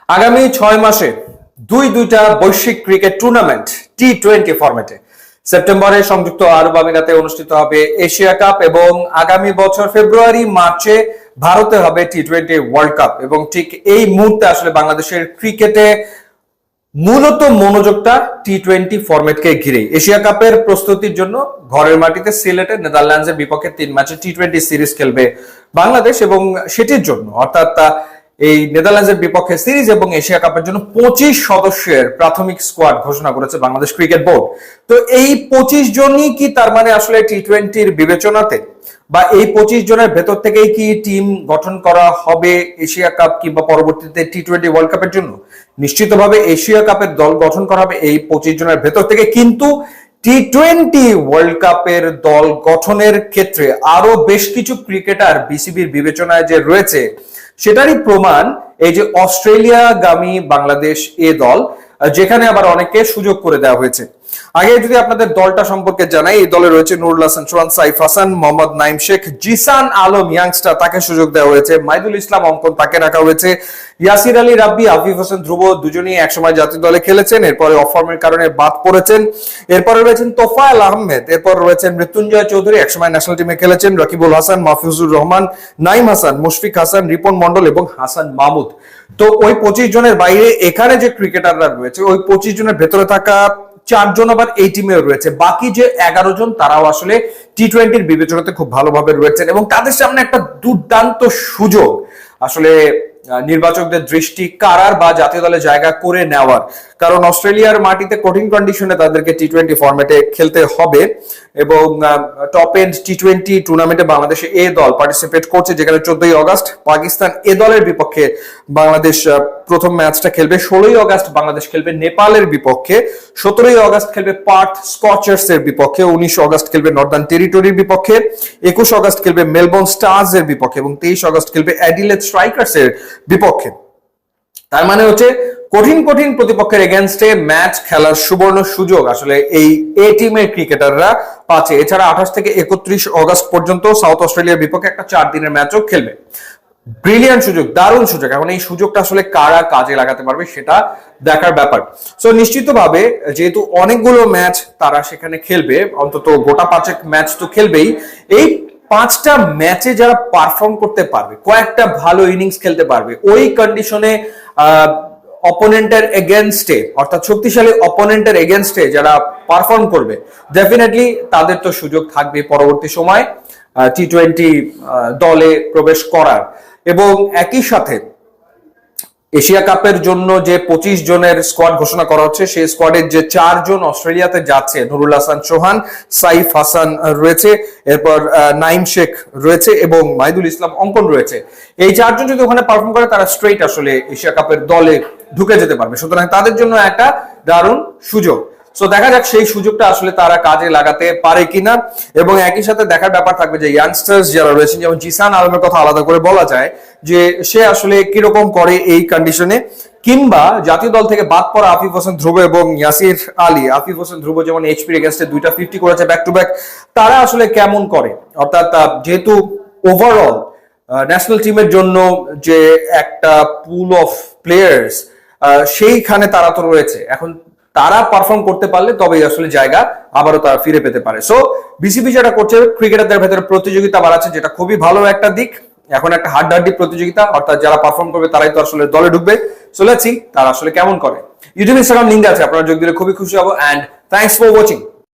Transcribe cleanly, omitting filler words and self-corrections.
আগামী 6 মাসে দুইটা বৈশ্বিক ক্রিকেট টুর্নামেন্ট টি-20 ফরম্যাটে সেপ্টেম্বরে সংযুক্ত আরব আমিরাতে অনুষ্ঠিত হবে এশিয়া কাপ এবং আগামী বছর ফেব্রুয়ারি মার্চে ভারতে হবে টি-20 ওয়ার্ল্ড কাপ। এবং ঠিক এই মুহূর্তে আসলে বাংলাদেশের ক্রিকেটে মূলত মনোযোগটা টি-20 ফরম্যাটকে ঘিরে। এশিয়া কাপের প্রস্তুতির জন্য ঘরের মাটিতে সিলেটে নেদারল্যান্ডসের বিপক্ষে 3 ম্যাচে টি-20 সিরিজ খেলবে বাংলাদেশ এবং সেটির জন্য অর্থাৎ এই নেদারল্যান্ডসের বিপক্ষে সিরিজ এবং এশিয়া কাপের জন্য 25 সদস্যের প্রাথমিক স্কোয়াড ঘোষণা করেছে বাংলাদেশ ক্রিকেট বোর্ড। তো এই 25 জনই কি তার মানে আসলে টি-20-র বিবেচনাতে, বা এই 25 জনের ভেতর থেকেই কি টিম গঠন করা হবে এশিয়া কাপ কিংবা পরবর্তীতে টি-20 ওয়ার্ল্ড কাপের জন্য? নিশ্চিতভাবে এশিয়া কাপের দল গঠন করা হবে এই 25 জনের ভেতর থেকে, কিন্তু টি-20 ওয়ার্ল্ড কাপের দল গঠনের ক্ষেত্রে আরো বেশ কিছু ক্রিকেটার বিসিবির বিবেচনায় যে রয়েছে সেটারই প্রমাণ এই যে অস্ট্রেলিয়াগামী বাংলাদেশ এ দল, যেখানে আবার অনেককে সুযোগ করে দেওয়া হয়েছে। আগে যদি আপনাদের দলটা সম্পর্কে জানাই, এই দলে রয়েছে নুরুল হাসান সোহান, সাইফ হাসান, মোহাম্মদ নাইম শেখ, জিসান আলম ইয়াংস্টার তাকে সুযোগ দেওয়া হয়েছে, মাইদুল ইসলাম অঙ্কন তাকে রাখা হয়েছে, ইয়াসির আলী রাব্বি, আফিফ হোসেন ধ্রুব দুজনেই একসময় জাতীয় দলে খেলেছেন, এরপরে অফ ফর্মের কারণে বাদ পড়েছেন। এরপরে রয়েছেন তোফায়েল আহমেদ, এরপর রয়েছেন মৃত্যুঞ্জয় চৌধুরী, একসময় ন্যাশনাল টিমে খেলেছেন, রাকিবুল হাসান, মাহফুজুর রহমান, নাইম হাসান, মুশফিক হাসান, রিপন মন্ডল এবং হাসান মাহমুদ। তো ওই 25 জনের বাইরে এখানে যে ক্রিকেটাররা রয়েছে ওই 25 জনের ভেতরে থাকা 4 জন আবার এই টিমেও রয়েছে, বাকি যে 11 জন তারাও আসলে টি-20-র বিবেচনাতে খুব ভালোভাবে রয়েছেন এবং তাদের সামনে একটা দুর্দান্ত সুযোগ আসলে নির্বাচকদের দৃষ্টি কারার বা জাতীয় দলে জায়গা করে নেওয়ার। কারণ অস্ট্রেলিয়ার মাটিতে কঠিন কন্ডিশনে তাদেরকে টি-20 ফরম্যাটে খেলতে হবে এবং টপ এন্ড টি-20 টুর্নামেন্টে বাংলাদেশে এ দল পার্টিসিপেট করছে, যেখানে 14ই আগস্ট পাকিস্তান এ দলের বিপক্ষে বাংলাদেশ প্রথম ম্যাচটা খেলবে, 16ই আগস্ট বাংলাদেশ খেলবে নেপালের বিপক্ষে, 17ই আগস্ট খেলবে পার্থ স্কচার্স এর বিপক্ষে, 19 আগস্ট খেলবে নর্দার্ন টেরিটরির বিপক্ষে, 21 আগস্ট খেলবে মেলবোর্ন স্টার্স এর বিপক্ষে এবং 23 আগস্ট খেলবে অ্যাডিলেড স্ট্রাইকার্স এর বিপক্ষে। তার মানে হচ্ছে কঠিন কঠিন প্রতিপক্ষের এগেনস্টে ম্যাচ খেলার সুবর্ণ সুযোগ আসলে এই এ টিমের ক্রিকেটাররা পাচ্ছে। এছাড়া 28 থেকে 31 আগস্ট পর্যন্ত সাউথ অস্ট্রেলিয়ার বিপক্ষে একটা 4 দিনের ম্যাচও খেলবে। ব্রিলিয়ান্ট সুযোগ, দারুণ সুযোগ। এখন এই সুযোগটা আসলে কারা কাজে লাগাতে পারবে সেটা দেখার ব্যাপার। সো নিশ্চিতভাবে যেহেতু অনেকগুলো ম্যাচ তারা সেখানে খেলবে, অন্তত গোটা 5 ম্যাচ তো খেলবেই, এই 5টা ম্যাচে যারা পারফর্ম করতে পারবে, কয়েকটা ভালো ইনিংস খেলতে পারবে, ওই কন্ডিশনে অপোনেন্টের এগেনস্টে অর্থাৎ শক্তিশালী অপোনেন্টের এগেনস্টে যারা পারফর্ম করবে, ডেফিনেটলি তাদের তো সুযোগ থাকবে পরবর্তী সময় টি-20 দলে প্রবেশ করার। এবং একই সাথে এশিয়া কাপের জন্য যে 25 জনের স্কোয়াড ঘোষণা করা হচ্ছে, সেই স্কোয়াডের যে 4 জন অস্ট্রেলিয়াতে যাচ্ছে, নুরুল হাসান সোহান, সাইফ হাসান রয়েছে, এরপর নাইম শেখ রয়েছে এবং মাইদুল ইসলাম অঙ্কন রয়েছে, এই 4 জন যদি ওখানে পারফর্ম করে তারা স্ট্রেইট আসলে এশিয়া কাপের দলে ঢুকে যেতে পারবে। সুতরাং তাদের জন্য একটা দারুণ সুযোগ। সো দেখা যাক সেই সুযোগটা আসলে তারা কাজে লাগাতে পারে কিনা। এবং একই সাথে দেখার ব্যাপার থাকবে যে ইয়াংস্টার্স যারা রয়েছেন, যেমন জিসান আলমের কথা আলাদা করে বলা যায় যে সে আসলে কিরকম করে এই কন্ডিশনে, কিংবা জাতীয় দল থেকে বাদ পড়া আফিফ হোসেন ধ্রুব এবং ইয়াসির আলী, আফিফ হোসেন ধ্রুব যেমন এইচপির এগেইনস্টে 2টা 50 করেছে ব্যাক টু ব্যাক, তারা আসলে কেমন করে। অর্থাৎ যেহেতু ওভারঅল ন্যাশনাল টিমের জন্য যে একটা পুল অফ প্লেয়ার্স সেইখানে তারা তো রয়েছে, এখন তারা পারফর্ম করতে পারলে তবেই আসলে জায়গা আবারও তারা ফিরে পেতে পারে। সো বিসিবি যেটা করছে, ক্রিকেটারদের ভেতরে প্রতিযোগিতা বাড়াচ্ছে, যেটা খুবই ভালো একটা দিক। এখন একটা হাড্ডাহাড্ডি প্রতিযোগিতা, অর্থাৎ যারা পারফর্ম করবে তারাই তো আসলে দলে ঢুকবে। সো লেটস সি তারা আসলে কেমন করে। ইউটিউব ইনস্টাগ্রাম লিংক আছে, আপনারা যোগ দিলে খুবই খুশি হবো। And thanks for watching.